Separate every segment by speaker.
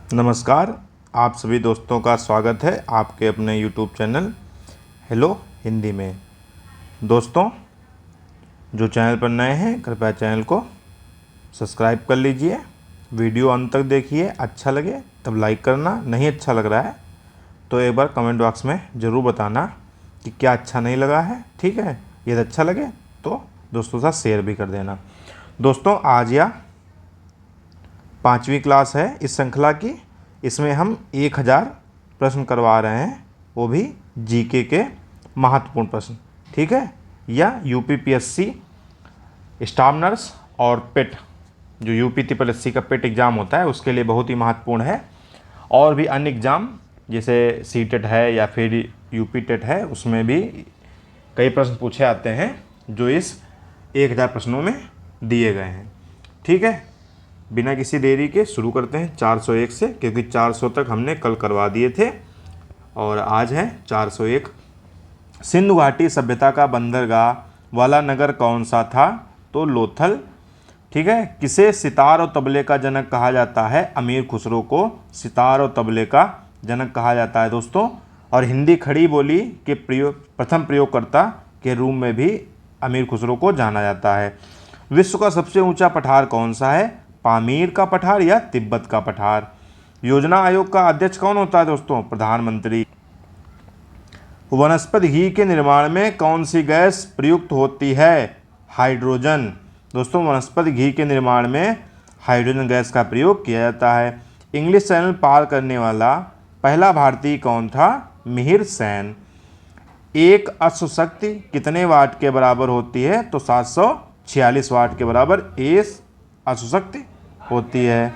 Speaker 1: नमस्कार। आप सभी दोस्तों का स्वागत है आपके अपने YouTube चैनल हेलो हिंदी में। दोस्तों, जो चैनल पर नए हैं कृपया चैनल को सब्सक्राइब कर लीजिए। वीडियो अंत तक देखिए, अच्छा लगे तब लाइक करना, नहीं अच्छा लग रहा है तो एक बार कमेंट बॉक्स में ज़रूर बताना कि क्या अच्छा नहीं लगा है। ठीक है, यदि अच्छा लगे तो दोस्तों के साथ शेयर भी कर देना। दोस्तों, आज या 5वीं क्लास है इस श्रृंखला की। इसमें हम 1000 प्रश्न करवा रहे हैं, वो भी जीके के महत्वपूर्ण प्रश्न। ठीक है, या यूपीपीएससी स्टाफ नर्स और पेट, जो यूपी ट्रिपल एससी का पेट एग्ज़ाम होता है उसके लिए बहुत ही महत्वपूर्ण है। और भी अन्य एग्ज़ाम जैसे सीटेट है या फिर यूपी टेट है, उसमें भी कई प्रश्न पूछे आते हैं जो इस 1000 प्रश्नों में दिए गए हैं। ठीक है, बिना किसी देरी के शुरू करते हैं 401 से, क्योंकि 400 तक हमने कल करवा दिए थे और आज है 401। सिंधु घाटी सभ्यता का बंदरगाह वाला नगर कौन सा था? तो लोथल। ठीक है, किसे सितार और तबले का जनक कहा जाता है? अमीर खुसरो को सितार और तबले का जनक कहा जाता है दोस्तों। और हिंदी खड़ी बोली के प्रथम प्रयोगकर्ता के रूप में भी अमीर खुसरो को जाना जाता है। विश्व का सबसे ऊंचा पठार कौन सा है? पामीर का पठार या तिब्बत का पठार? योजना आयोग का अध्यक्ष कौन होता है दोस्तों? प्रधानमंत्री। वनस्पति घी के निर्माण में कौन सी गैस प्रयुक्त होती है? हाइड्रोजन। दोस्तों, वनस्पति घी के निर्माण में हाइड्रोजन गैस का प्रयोग किया जाता है। इंग्लिश चैनल पार करने वाला पहला भारतीय कौन था? मिहिर सेन। एक अश्वशक्ति कितने वाट के बराबर होती है? तो 746 वाट के बराबर एक अश्वशक्ति होती है।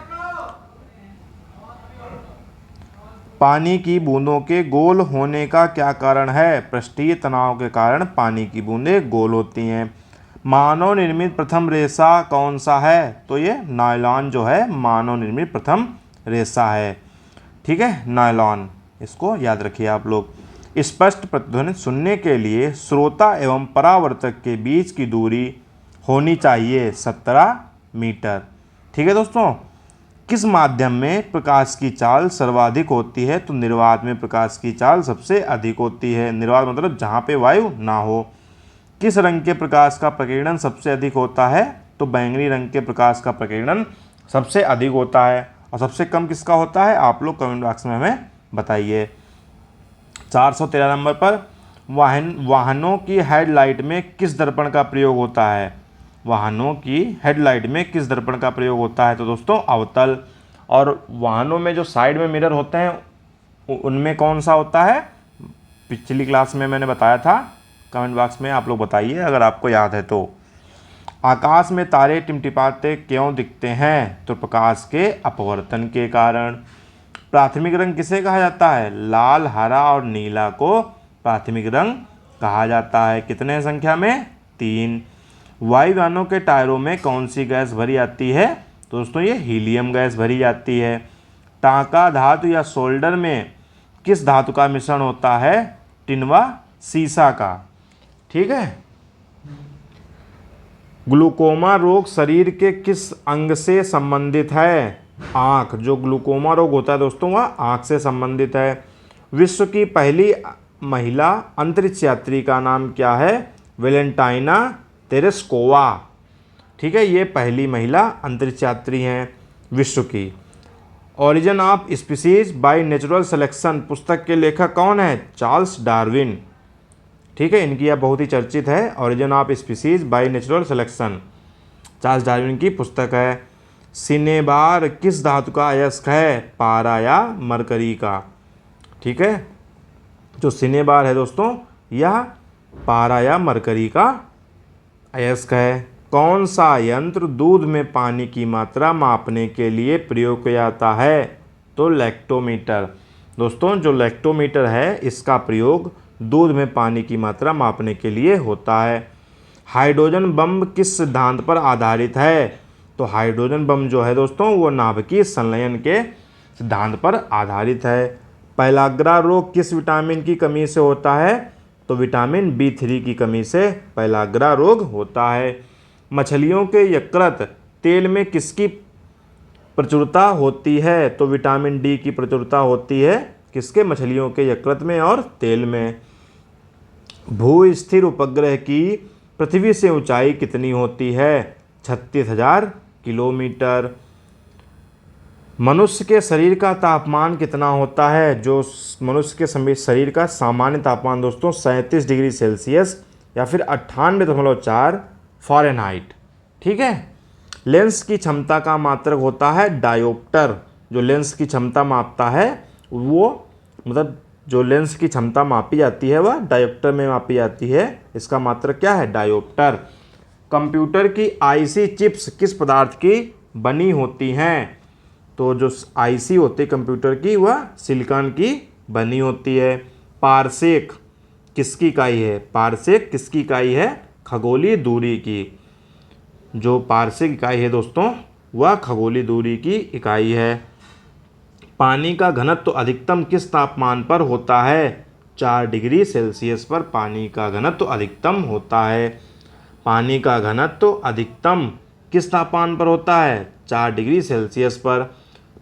Speaker 1: पानी की बूंदों के गोल होने का क्या कारण है? पृष्ठीय तनाव के कारण पानी की बूंदें गोल होती हैं। मानव निर्मित प्रथम रेशा कौन सा है? तो ये नायलॉन जो है मानव निर्मित प्रथम रेशा है। ठीक है, नायलॉन, इसको याद रखिए आप लोग। स्पष्ट प्रतिध्वनि सुनने के लिए श्रोता एवं परावर्तक के बीच की दूरी होनी चाहिए 17 मीटर। ठीक है दोस्तों, किस माध्यम में प्रकाश की चाल सर्वाधिक होती है? तो निर्वात में प्रकाश की चाल सबसे अधिक होती है। निर्वात मतलब जहाँ पे वायु ना हो। किस रंग के प्रकाश का प्रकीर्णन सबसे अधिक होता है? तो बैंगनी रंग के प्रकाश का प्रकीर्णन सबसे अधिक होता है। और सबसे कम किसका होता है? आप लोग कमेंट बॉक्स में हमें बताइए। 413 नंबर पर वाहनों की हेडलाइट में किस दर्पण का प्रयोग होता है? वाहनों की हेडलाइट में किस दर्पण का प्रयोग होता है? तो दोस्तों, अवतल। और वाहनों में जो साइड में मिरर होते हैं उनमें कौन सा होता है? पिछली क्लास में मैंने बताया था, कमेंट बॉक्स में आप लोग बताइए अगर आपको याद है तो। आकाश में तारे टिमटिमाते क्यों दिखते हैं? तो प्रकाश के अपवर्तन के कारण। प्राथमिक रंग किसे कहा जाता है? लाल, हरा और नीला को प्राथमिक रंग कहा जाता है। कितने संख्या में? 3। वायुयानों के टायरों में कौन सी गैस भरी जाती है? तो दोस्तों, ये हीलियम गैस भरी जाती है। टांका धातु या सोल्डर में किस धातु का मिश्रण होता है? टिन व सीसा का। ठीक है। ग्लूकोमा रोग शरीर के किस अंग से संबंधित है? आँख। जो ग्लूकोमा रोग होता है दोस्तों, वह आँख से संबंधित है। विश्व की पहली महिला अंतरिक्ष यात्री का नाम क्या है? Valentina Tereshkova. ठीक है, ये पहली महिला अंतरिक्ष यात्री हैं विश्व की। Origin of species by natural selection पुस्तक के लेखक कौन है? Charles Darwin. ठीक है, इनकी यह बहुत ही चर्चित है, origin of species by natural selection, Charles Darwin की पुस्तक है। सिनेबार किस धातु का अयस्क है? पारा या मरकरी का। ठीक है, जो सिनेबार है दोस्तों, यह पारा या मरकरी का अयस्क है। कौन सा यंत्र दूध में पानी की मात्रा मापने के लिए प्रयोग किया जाता है? तो लैक्टोमीटर। दोस्तों, जो लैक्टोमीटर है इसका प्रयोग दूध में पानी की मात्रा मापने के लिए होता है। हाइड्रोजन बम किस सिद्धांत पर आधारित है? तो हाइड्रोजन बम जो है दोस्तों, वो नाभिकीय संलयन के सिद्धांत पर आधारित है। पेलाग्रा रोग किस विटामिन की कमी से होता है? तो विटामिन B3 की कमी से पेलाग्रा रोग होता है। मछलियों के यकृत तेल में किसकी प्रचुरता होती है? तो विटामिन डी की प्रचुरता होती है किसके? मछलियों के यकृत में और तेल में। भू स्थिर उपग्रह की पृथ्वी से ऊंचाई कितनी होती है? 36,000 किलोमीटर। मनुष्य के शरीर का तापमान कितना होता है? जो मनुष्य के शरीर का सामान्य तापमान दोस्तों 37 डिग्री सेल्सियस या फिर 98.4 फ़ारेनहाइट। ठीक है। लेंस की क्षमता का मात्रक होता है डायोप्टर। जो लेंस की क्षमता मापता है वो मतलब जो लेंस की क्षमता मापी जाती है वह डायोप्टर में मापी जाती है। इसका मात्रक क्या है? डायोप्टर। कंप्यूटर की आईसी चिप्स किस पदार्थ की बनी होती हैं? तो जो आईसी होती है कंप्यूटर की वह सिलिकॉन की बनी होती है। पारसेक किसकी इकाई है? पारसेक किसकी इकाई है? खगोलीय दूरी की। जो पारसेक इकाई है दोस्तों वह खगोलीय दूरी की इकाई है। पानी का घनत्व अधिकतम किस तापमान पर होता है? 4 डिग्री सेल्सियस पर पानी का घनत्व अधिकतम होता है। पानी का घनत्व अधिकतम किस तापमान पर होता है? 4 डिग्री सेल्सियस पर।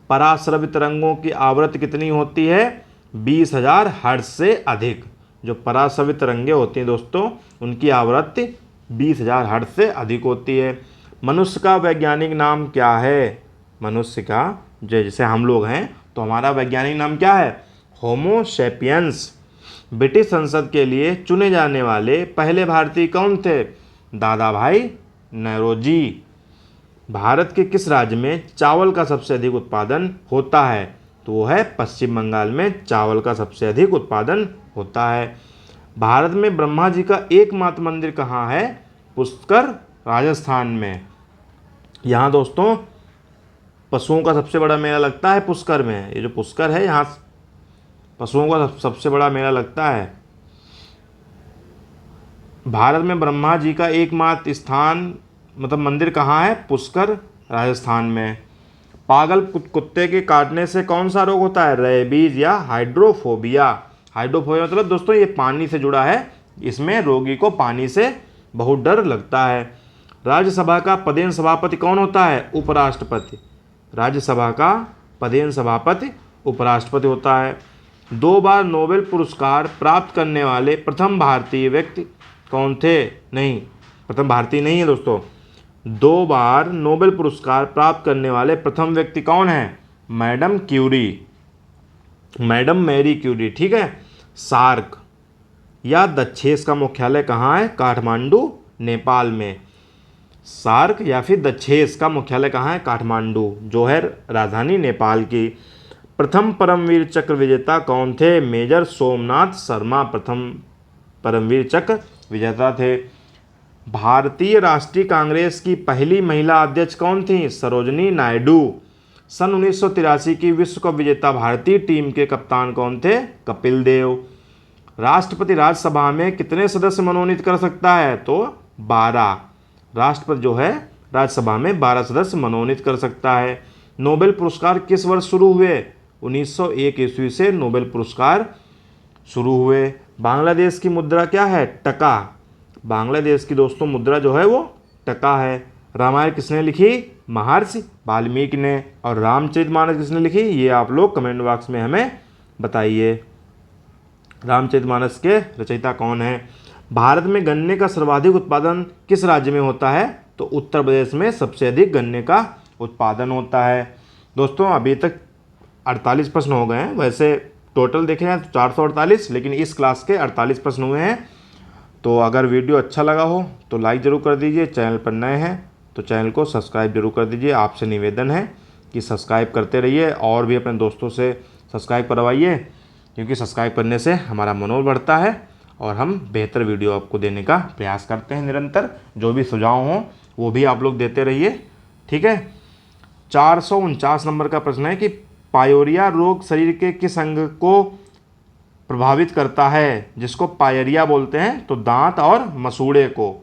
Speaker 1: पराश्रवित तरंगों की आवृत्ति कितनी होती है? 20,000 हर्ट्ज से अधिक। जो पराश्रवित तरंगें होती हैं दोस्तों उनकी आवृत्ति 20,000 हर्ट्ज से अधिक होती है। मनुष्य का वैज्ञानिक नाम क्या है? मनुष्य का जैसे हम लोग हैं तो हमारा वैज्ञानिक नाम क्या है? Homo sapiens. ब्रिटिश संसद के लिए चुने जाने वाले पहले भारतीय कौन थे? दादा भाई नौरोजी। भारत के किस राज्य में चावल का सबसे अधिक उत्पादन होता है? तो वो है पश्चिम बंगाल में चावल का सबसे अधिक उत्पादन होता है। भारत में ब्रह्मा जी का एकमात्र मंदिर कहाँ है? पुष्कर राजस्थान में। यहाँ दोस्तों पशुओं का सबसे बड़ा मेला लगता है पुष्कर में। ये जो पुष्कर है यहाँ पशुओं का सबसे बड़ा मेला लगता है। भारत में ब्रह्मा जी का एकमात्र स्थान मतलब मंदिर कहाँ है? पुष्कर राजस्थान में। पागल कुत्ते के काटने से कौन सा रोग होता है? रेबीज या हाइड्रोफोबिया। हाइड्रोफोबिया मतलब दोस्तों ये पानी से जुड़ा है। इसमें रोगी को पानी से बहुत डर लगता है। राज्यसभा का पदेन सभापति कौन होता है? उपराष्ट्रपति। राज्यसभा का पदेन सभापति उपराष्ट्रपति होता है। 2 बार नोबेल पुरस्कार प्राप्त करने वाले प्रथम भारतीय व्यक्ति कौन थे? नहीं, प्रथम भारतीय नहीं है दोस्तों। 2 बार नोबेल पुरस्कार प्राप्त करने वाले प्रथम व्यक्ति कौन है? Madam Curie, madam Mary Curie. ठीक है। सार्क या दक्षेस का मुख्यालय कहाँ है? काठमांडू नेपाल में। सार्क या फिर दक्षेस का मुख्यालय कहाँ है? काठमांडू जो है राजधानी नेपाल की। प्रथम परमवीर चक्र विजेता कौन थे? मेजर सोमनाथ शर्मा प्रथम परमवीर चक्र विजेता थे। भारतीय राष्ट्रीय कांग्रेस की पहली महिला अध्यक्ष कौन थी? सरोजनी नायडू। सन 1983 की विश्व कप विजेता भारतीय टीम के कप्तान कौन थे? कपिल देव। राष्ट्रपति राज्यसभा में कितने सदस्य मनोनीत कर सकता है? तो 12। राष्ट्रपति जो है राज्यसभा में 12 सदस्य मनोनीत कर सकता है। नोबेल पुरस्कार किस वर्ष शुरू हुए? 1901 ईस्वी से नोबेल पुरस्कार शुरू हुए। बांग्लादेश की मुद्रा क्या है? टका। बांग्लादेश की दोस्तों मुद्रा जो है वो टका है। रामायण किसने लिखी? महर्षि वाल्मीकि ने। और रामचरितमानस किसने लिखी? ये आप लोग कमेंट बॉक्स में हमें बताइए। रामचरितमानस के रचयिता कौन है? भारत में गन्ने का सर्वाधिक उत्पादन किस राज्य में होता है? तो उत्तर प्रदेश में सबसे अधिक गन्ने का उत्पादन होता है। दोस्तों अभी तक 48 प्रश्न हो गए हैं। वैसे टोटल देखें तो 448, लेकिन इस क्लास के 48 प्रश्न हुए हैं। तो अगर वीडियो अच्छा लगा हो तो लाइक ज़रूर कर दीजिए। चैनल पर नए हैं तो चैनल को सब्सक्राइब जरूर कर दीजिए। आपसे निवेदन है कि सब्सक्राइब करते रहिए और भी अपने दोस्तों से सब्सक्राइब करवाइए, क्योंकि सब्सक्राइब करने से हमारा मनोबल बढ़ता है और हम बेहतर वीडियो आपको देने का प्रयास करते हैं निरंतर। जो भी सुझाव हों वो भी आप लोग देते रहिए। ठीक है। 449 नंबर का प्रश्न है कि पायोरिया रोग शरीर के किस अंग को प्रभावित करता है? जिसको पायरिया बोलते हैं। तो दांत और मसूड़े को।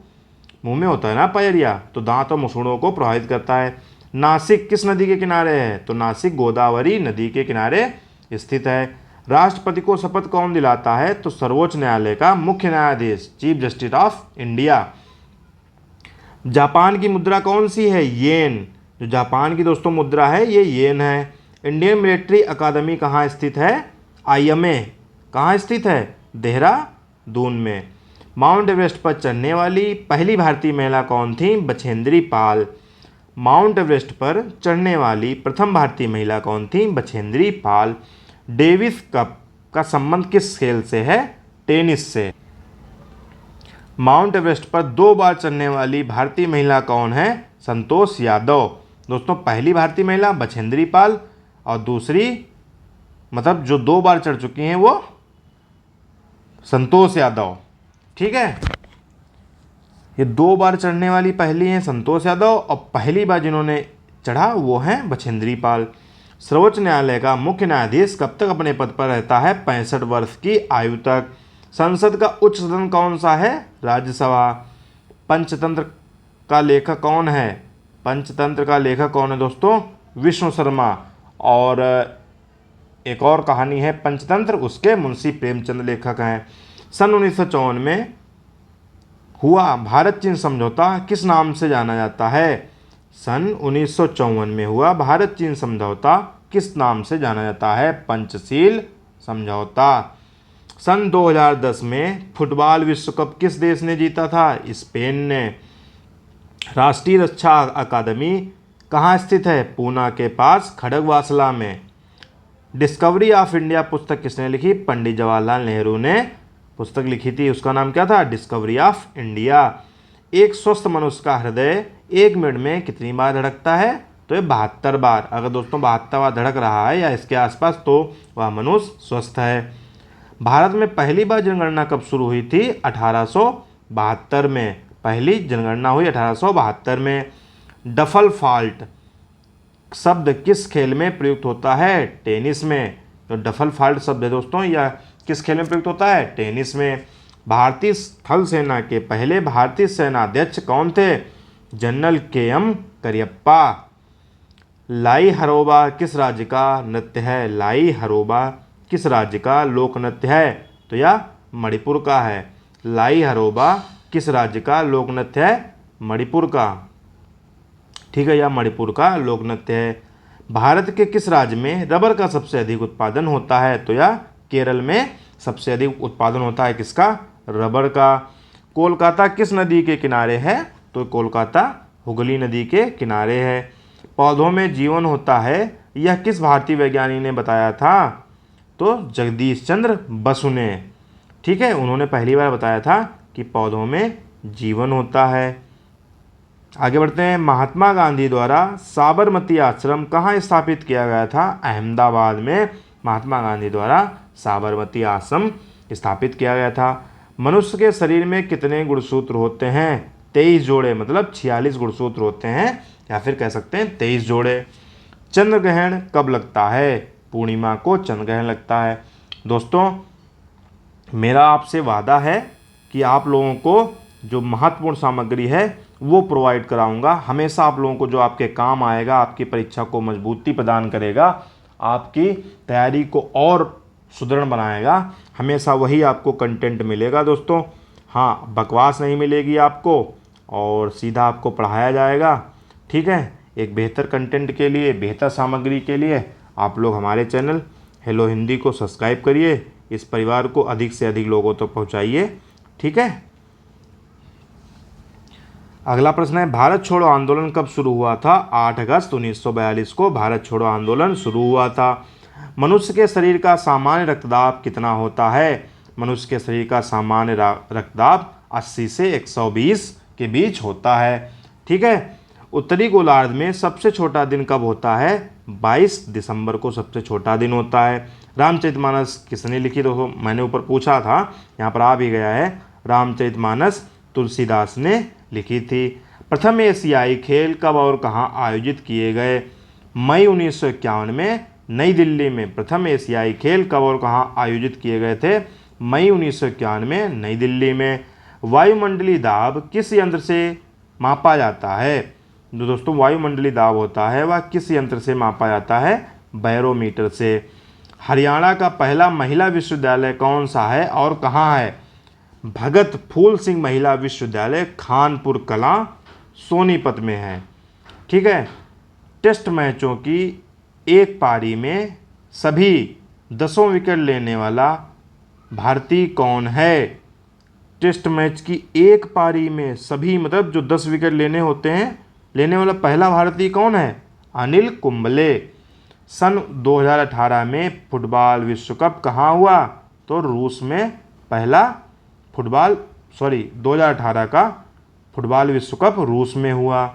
Speaker 1: मुंह में होता है ना पायरिया, तो दांत और मसूड़ों को प्रभावित करता है। नासिक किस नदी के किनारे है? तो नासिक गोदावरी नदी के किनारे स्थित है। राष्ट्रपति को शपथ कौन दिलाता है? तो सर्वोच्च न्यायालय का मुख्य न्यायाधीश, chief justice of India. Japan की मुद्रा कौन सी है? येन। जो जापान की दोस्तों मुद्रा है ये येन है। इंडियन मिलिट्री अकादमी कहाँ स्थित है? IMA कहाँ स्थित है? देहरादून में। माउंट एवरेस्ट पर चढ़ने वाली पहली भारतीय महिला कौन थी? बछेंद्री पाल। माउंट एवरेस्ट पर चढ़ने वाली प्रथम भारतीय महिला कौन थी? बछेंद्री पाल। डेविस कप का संबंध किस खेल से है? टेनिस से। माउंट एवरेस्ट पर 2 बार चढ़ने वाली भारतीय महिला कौन है? संतोष यादव। दोस्तों पहली भारतीय महिला बछेंद्री पाल और दूसरी मतलब जो 2 बार चढ़ चुकी हैं वो संतोष यादव। ठीक है, ये 2 बार चढ़ने वाली पहली हैं संतोष यादव और पहली बार जिन्होंने चढ़ा वो हैं बछेंद्री पाल। सर्वोच्च न्यायालय का मुख्य न्यायाधीश कब तक अपने पद पर रहता है? 65 वर्ष की आयु तक। संसद का उच्च सदन कौन सा है? राज्यसभा। पंचतंत्र का लेखक कौन है? पंचतंत्र का लेखक कौन है दोस्तों? विष्णु शर्मा। और एक और कहानी है पंचतंत्र, उसके मुंशी प्रेमचंद लेखक हैं। सन 1954 में हुआ भारत चीन समझौता किस नाम से जाना जाता है? सन 1954 में हुआ भारत चीन समझौता किस नाम से जाना जाता है? पंचशील समझौता। सन 2010 में फुटबॉल विश्व कप किस देश ने जीता था? स्पेन ने। राष्ट्रीय रक्षा अकादमी कहाँ स्थित है? पूना के पास खड़गवासला में। डिस्कवरी ऑफ इंडिया पुस्तक किसने लिखी? पंडित जवाहरलाल नेहरू ने पुस्तक लिखी थी, उसका नाम क्या था? Discovery of India. एक स्वस्थ मनुष्य का हृदय 1 मिनट में कितनी बार धड़कता है? तो ये 72 बार। अगर दोस्तों 72 बार धड़क रहा है या इसके आसपास तो वह मनुष्य स्वस्थ है। भारत में पहली बार जनगणना कब शुरू हुई थी? 1872 में। पहली जनगणना हुई 1872 में। डफल फॉल्ट शब्द किस खेल में प्रयुक्त होता है? टेनिस में। तो डफल फॉल्ट शब्द है दोस्तों यह किस खेल में प्रयुक्त होता है? टेनिस में। भारतीय थल सेना के पहले भारतीय सेनाध्यक्ष कौन थे? General KM Cariappa. लाई हरोबा किस राज्य का नृत्य है? लाई हरोबा किस राज्य का लोक नृत्य है? तो यह मणिपुर का है। लाई हरोबा किस राज्य का लोक नृत्य है? मणिपुर का। ठीक है, यह मणिपुर का लोक नृत्य है। भारत के किस राज्य में रबर का सबसे अधिक उत्पादन होता है? तो यह केरल में सबसे अधिक उत्पादन होता है किसका? रबर का। कोलकाता किस नदी के किनारे है? तो कोलकाता हुगली नदी के किनारे है। पौधों में जीवन होता है यह किस भारतीय वैज्ञानिक ने बताया था? तो जगदीश चंद्र बसु ने। ठीक है, उन्होंने पहली बार बताया था कि पौधों में जीवन होता है। आगे बढ़ते हैं। महात्मा गांधी द्वारा साबरमती आश्रम कहाँ स्थापित किया गया था? अहमदाबाद में महात्मा गांधी द्वारा साबरमती आश्रम स्थापित किया गया था। मनुष्य के शरीर में कितने गुणसूत्र होते हैं? 23 जोड़े, मतलब 46 गुणसूत्र होते हैं या फिर कह सकते हैं 23 जोड़े। चंद्र ग्रहण कब लगता है? पूर्णिमा को चंद्र ग्रहण लगता है। दोस्तों मेरा आपसे वादा है कि आप लोगों को जो महत्वपूर्ण सामग्री है वो प्रोवाइड कराऊंगा हमेशा आप लोगों को, जो आपके काम आएगा, आपकी परीक्षा को मजबूती प्रदान करेगा, आपकी तैयारी को और सुदृढ़ बनाएगा। हमेशा वही आपको कंटेंट मिलेगा दोस्तों। हाँ, बकवास नहीं मिलेगी आपको और सीधा आपको पढ़ाया जाएगा। ठीक है, एक बेहतर कंटेंट के लिए, बेहतर सामग्री के लिए आप लोग हमारे चैनल हेलो हिंदी को सब्सक्राइब करिए। इस परिवार को अधिक से अधिक लोगों तक पहुँचाइए। ठीक है, अगला प्रश्न है भारत छोड़ो आंदोलन कब शुरू हुआ था? 8 अगस्त 1942 को भारत छोड़ो आंदोलन शुरू हुआ था। मनुष्य के शरीर का सामान्य रक्तदाब कितना होता है? मनुष्य के शरीर का सामान्य रक्तदाब 80 से 120 के बीच होता है। ठीक है, उत्तरी गोलार्ध में सबसे छोटा दिन कब होता है? 22 दिसंबर को सबसे छोटा दिन होता है। रामचरितमानस किसने लिखी? तो मैंने ऊपर पूछा था, यहाँ पर आ भी गया है। रामचरितमानस तुलसीदास ने लिखी थी। प्रथम एशियाई खेल कब और कहाँ आयोजित किए गए? मई 1951 में नई दिल्ली में प्रथम एशियाई खेल कब और कहाँ आयोजित किए गए थे? मई 1951 में नई दिल्ली में। वायुमंडलीय दाब किस यंत्र से मापा जाता है? जो दोस्तों वायुमंडलीय दाब होता है वह किस यंत्र से मापा जाता है? बैरोमीटर से। हरियाणा का पहला महिला विश्वविद्यालय कौन सा है और कहाँ है? भगत फूल सिंह महिला विश्वविद्यालय खानपुर कलां सोनीपत में है। ठीक है, टेस्ट मैचों की एक पारी में सभी 10 विकेट लेने वाला भारतीय कौन है? टेस्ट मैच की एक पारी में सभी मतलब जो 10 विकेट लेने होते हैं, लेने वाला पहला भारतीय कौन है? अनिल कुंबले। सन 2018 में फुटबॉल विश्व कप कहाँ हुआ? तो रूस में पहला 2018 का फुटबॉल विश्व कप रूस में हुआ।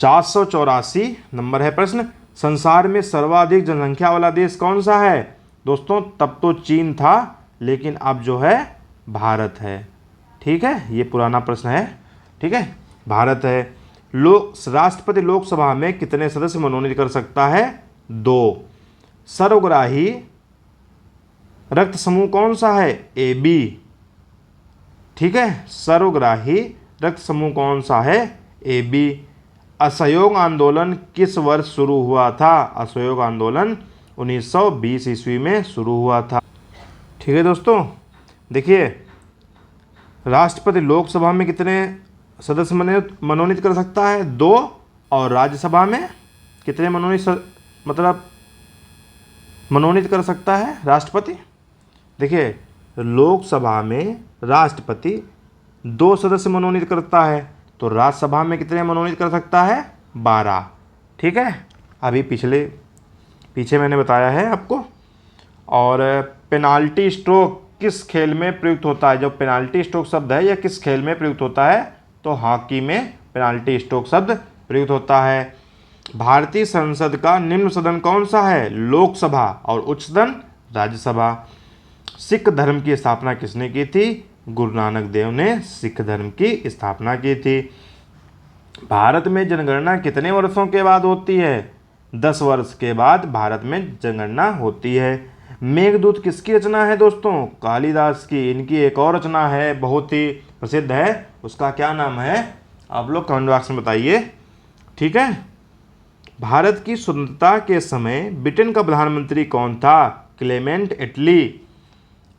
Speaker 1: 484 नंबर है प्रश्न, संसार में सर्वाधिक जनसंख्या वाला देश कौन सा है? दोस्तों तब तो चीन था, लेकिन अब जो है भारत है। ठीक है, ये पुराना प्रश्न है। ठीक है, भारत है। राष्ट्रपति लोकसभा में कितने सदस्य मनोनीत कर सकता है? 2। सर्वग्राही रक्त समूह कौन सा है? AB। ठीक है, सर्वग्राही रक्त समूह कौन सा है? AB। असहयोग आंदोलन किस वर्ष शुरू हुआ था? असहयोग आंदोलन 1920 ईस्वी में शुरू हुआ था। ठीक है दोस्तों, देखिए राष्ट्रपति लोकसभा में कितने सदस्य मनोनीत कर सकता है? 2। और राज्यसभा में कितने मनोनीत कर सकता है राष्ट्रपति? देखिए लोकसभा में राष्ट्रपति 2 सदस्य मनोनीत करता है, तो राज्यसभा में कितने मनोनीत कर सकता है? 12। ठीक है, अभी पीछे मैंने बताया है आपको। और पेनाल्टी स्ट्रोक किस खेल में प्रयुक्त होता है? जो पेनाल्टी स्ट्रोक शब्द है यह किस खेल में प्रयुक्त होता है? तो हॉकी में पेनाल्टी स्ट्रोक शब्द प्रयुक्त होता है। भारतीय संसद का निम्न सदन कौन सा है? लोकसभा। और उच्च सदन राज्यसभा। सिख धर्म की स्थापना किसने की थी? गुरु नानक देव ने सिख धर्म की स्थापना की थी। भारत में जनगणना कितने वर्षों के बाद होती है? 10 वर्ष के बाद भारत में जनगणना होती है। मेघदूत किसकी रचना है दोस्तों? कालिदास की। इनकी एक और रचना है बहुत ही प्रसिद्ध है, उसका क्या नाम है? आप लोग कमेंट बॉक्स में बताइए। ठीक है, भारत की स्वतंत्रता के समय ब्रिटेन का प्रधानमंत्री कौन था? क्लेमेंट एटली।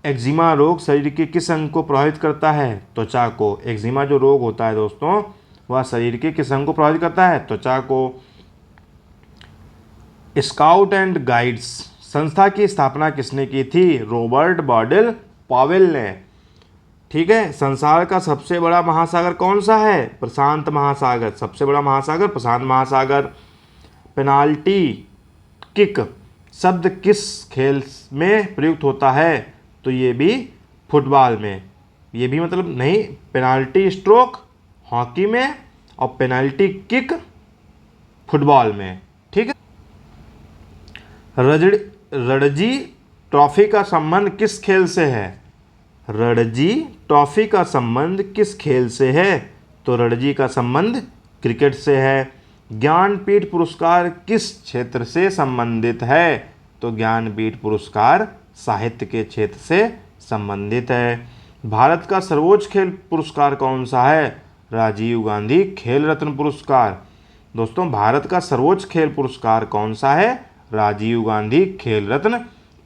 Speaker 1: एक्जिमा रोग शरीर के किस अंग को प्रभावित करता है? त्वचा को। एक्जिमा जो रोग होता है दोस्तों, वह शरीर के किस अंग को प्रभावित करता है? त्वचा को। स्काउट एंड गाइड्स संस्था की स्थापना किसने की थी? रॉबर्ट बाउडेल पावेल ने। ठीक है, संसार का सबसे बड़ा महासागर कौन सा है? प्रशांत महासागर। सबसे बड़ा महासागर प्रशांत महासागर। पेनाल्टी किक शब्द किस खेल में प्रयुक्त होता है? तो ये भी फुटबॉल में। ये भी मतलब नहीं, पेनाल्टी स्ट्रोक हॉकी में और पेनाल्टी किक फुटबॉल में। ठीक है, रणजी ट्रॉफी का संबंध किस खेल से है? रणजी ट्रॉफी का संबंध किस खेल से है? तो रणजी का संबंध क्रिकेट से है। ज्ञानपीठ पुरस्कार किस क्षेत्र से संबंधित है? तो ज्ञानपीठ पुरस्कार साहित्य के क्षेत्र से संबंधित है। भारत का सर्वोच्च खेल पुरस्कार कौन सा है? राजीव गांधी खेल रत्न पुरस्कार। दोस्तों भारत का सर्वोच्च खेल पुरस्कार कौन सा है? राजीव गांधी खेल रत्न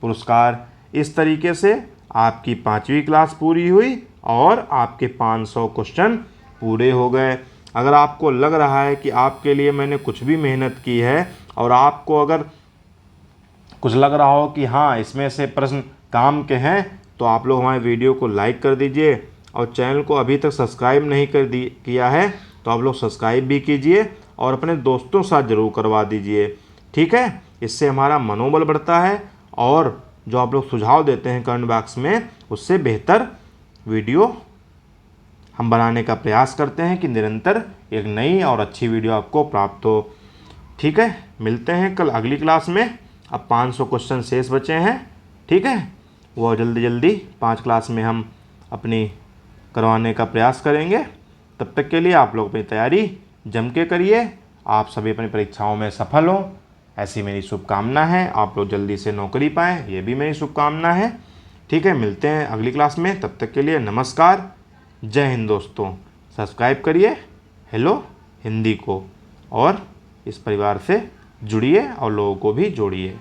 Speaker 1: पुरस्कार। इस तरीके से आपकी 5वीं क्लास पूरी हुई और आपके 500 क्वेश्चन पूरे हो गए। अगर आपको लग रहा है कि आपके लिए मैंने कुछ भी मेहनत की है और आपको अगर कुछ लग रहा हो कि हाँ इसमें से प्रश्न काम के हैं, तो आप लोग हमारे वीडियो को लाइक कर दीजिए और चैनल को अभी तक सब्सक्राइब नहीं किया है तो आप लोग सब्सक्राइब भी कीजिए और अपने दोस्तों के साथ ज़रूर करवा दीजिए। ठीक है, इससे हमारा मनोबल बढ़ता है और जो आप लोग सुझाव देते हैं कमेंट बॉक्स में, उससे बेहतर वीडियो हम बनाने का प्रयास करते हैं कि निरंतर एक नई और अच्छी वीडियो आपको प्राप्त हो। ठीक है, मिलते हैं कल अगली क्लास में। अब 500 क्वेश्चन शेष बचे हैं। ठीक है, वो जल्दी 5 क्लास में हम अपनी करवाने का प्रयास करेंगे। तब तक के लिए आप लोग अपनी तैयारी जम के करिए। आप सभी अपनी परीक्षाओं में सफल हों, ऐसी मेरी शुभकामना है। आप लोग जल्दी से नौकरी पाएँ, ये भी मेरी शुभकामना है। ठीक है, मिलते हैं अगली क्लास में। तब तक के लिए नमस्कार, जय हिंद दोस्तों। सब्सक्राइब करिए हेलो हिंदी को और इस परिवार से जुड़िए और लोगों को भी जोड़िए।